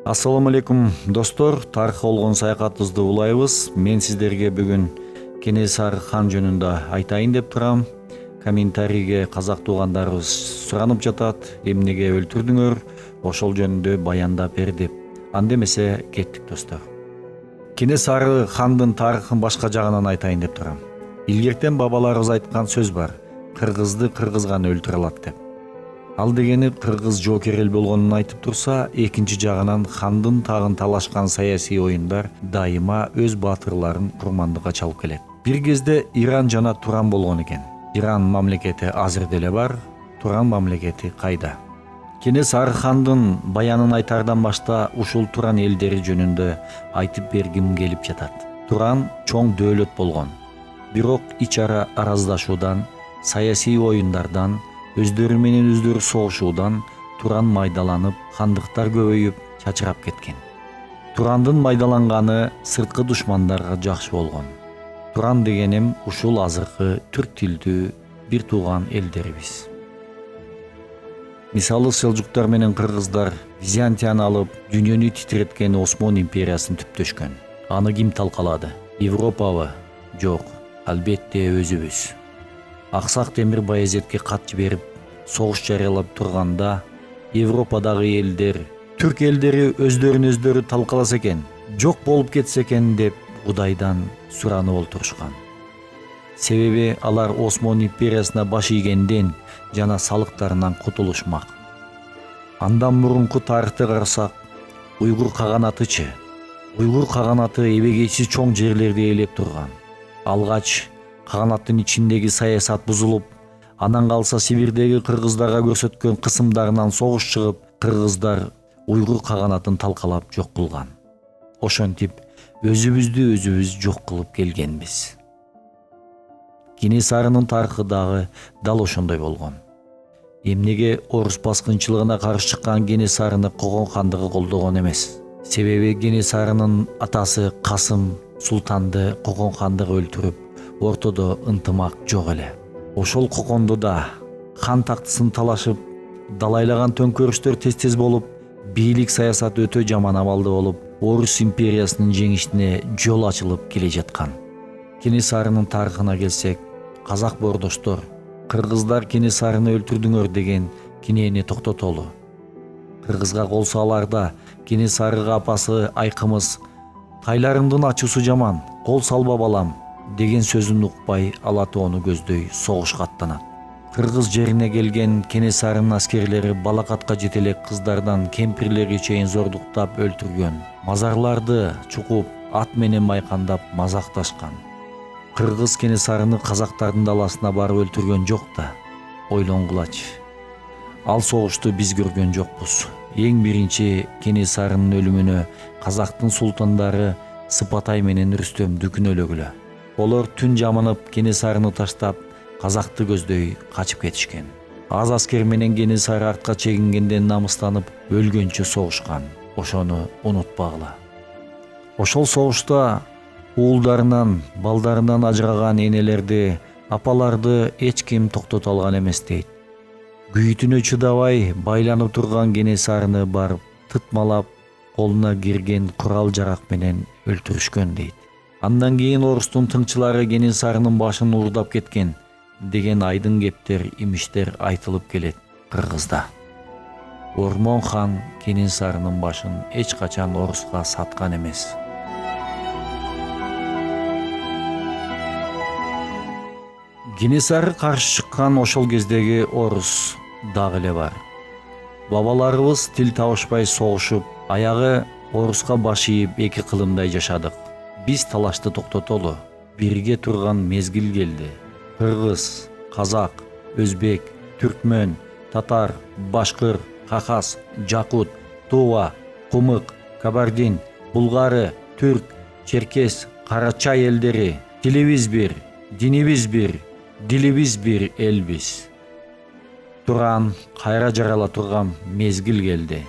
Ассаламу алейкум достор, тарых болгон саякатыбызды улайбыз. Мен сиздерге бүгүн Кенесары хан жөнүндө айтайын деп турам. Комментарийге казак туугандарыбыз суранып жатат, эмнеге өлтүрдүңөр, ошол жөнүндө баяндап бер деп. Анда эмесе кеттик достор. Кенесары хандын тарыхын башка жагынан айтайын деп турам. Илгертен бабаларыбыз айткан сөз бар: кыргызды кыргыз гана өлтүрө алат деп. Ал дегени кыргыз жоокер эл болгонун айтып турса, экинчи жагынан хандын тагын талашкан саясий оюндар дайыма өз баатырларын курмандыкка чалып келет. Бир кезде Иран жана Туран болгон экен. Иран мамлекети азыр деле бар, Туран мамлекети кайда? Кенесары хандын баянын айтардан башта ушул Туран элдери жөнүндө айтып бергим келип жатат. Туран чоң дөөлөт болгон. Бирок ич ара араздашуудан, саясий оюндардан, өздөрү менен өздөрү согушуудан Туран майдаланып, хандыктар көбөйүп, чачырап кеткен. Турандын майдаланганы сырткы душмандарга жакшы болгон. Туран дегеним ушул азыркы түрк тилдүү бир тууган элдерибиз. Мисалы селжуктар менен кыргыздар Византияны алып, дүйнөнү титиреткен Осман империясын түптөшкөн. Аны ким талкалады? Европабы? Жок, албетте өзүбүз. Аксак Темир Баязетке кат жиберип, согуш жарыялап турганда, Европадагы элдер, түрк элдери өздөрүн талкаласа экен, жок болуп кетсе экен деп Кудайдан суранып олтурушкан. Себеби алар Осман империясына баш ийгенден жана салыктарынан кутулушмак. Андан мурунку тарыхты карасак, Уйгур каганатычы. Уйгур каганаты эбегейсиз чоң жерлерди ээлеп турган. Алгач каганаттын ичиндеги саясат бузулуп, анан калса Сибирдеги кыргыздарга көрсөткөн кысымдарынан согуш чыгып, кыргыздар Уйгур каганатын талкалап жок кылган. Ошентип өзүбүз жок кылып келгенбиз. Кенесарынын тарыхы дагы дал ошондой болгон. Эмнеге орус баскынчылыгына каршы чыккан Кенесарыны Когон хандыгы колдогон эмес? Себеби Кенесарынын атасы Касым султанды Когон хандыгы өлтүрүп, ортодо ынтымак жок эле. Ошол Когондо да хан тактысын талашып, далайлаган төңкөрүштөр тез болуп, бийлик саясат өтө жаман абалда болуп, Орус империясынын жеңишине жол ачылып келе жаткан. Кенесарынын тарыхына келсек, казак бордоштор, кыргыздар Кенесарыны өлтүрдүңөр деген кинени токтотолу. Кыргызга кол саларда Кенесарыга апасы айкымыз «Тайларыңдын ачуусу жаман, кол салба балам» деген сөзүн укпай Алатоону көздөй согушка аттанат. Кыргыз жерине келген Кенесарынын аскерлери балакатка жете элек кыздардан кемпирлерге чейин зордуктап өлтүргөн. Мазарларды чукуп, ат менен майкандап мазакташкан. Кыргыз Кенесарыны казактардын даласына барып өлтүргөн жок да. Ойлонгулачы. Ал согушту биз көргөн жокпуз. Эң биринчи Кенесарынын өлүмүнө казактын султандары Сыпатай менен Рүстөмдү күнөөлөгүлө. Олар түн жаманып Кенесарыны таштап, казакты көздөй качып кетишкен. Аз аскер менен Кенесары артка чегингенден намыстанып, өлгөнчө согушкан. Ошону унутпагыла. Ошол согушта уулдарынан, балдарынан ажыраган энелерди, апаларды эч ким токтото алган эмес дейт. Күйүтүнө чыдабай байланып турган Кенесарыны барып тытмалап, колуна кирген курал-жарак менен өлтүрүшкөн дейт. Андан кийин орустун тыңчылары Кенесарынын башын уурдап кеткен деген айдын кептер, имиштер айтылып келет Кыргызда. Ормон хан Кенесарынын башын эч качан оруска саткан эмес. Кенесары каршы чыккан ошол кездеги орус дагы эле бар. Бабаларыбыз тил табышпай согушуп, аягы оруска баш ийип эки кылымдай жашадык. Биз талашты токтотолу, бирге турган мезгил келди. Кыргыз, казак, өзбек, түркмөн, татар, башкыр, хахас, жакут, тува, кумык, кабардин, булгары, түрк, черкес, карачай элдери, тилибиз бир, динибиз бир, дилибиз бир элбиз. Туран кайра жарала турган мезгил келди.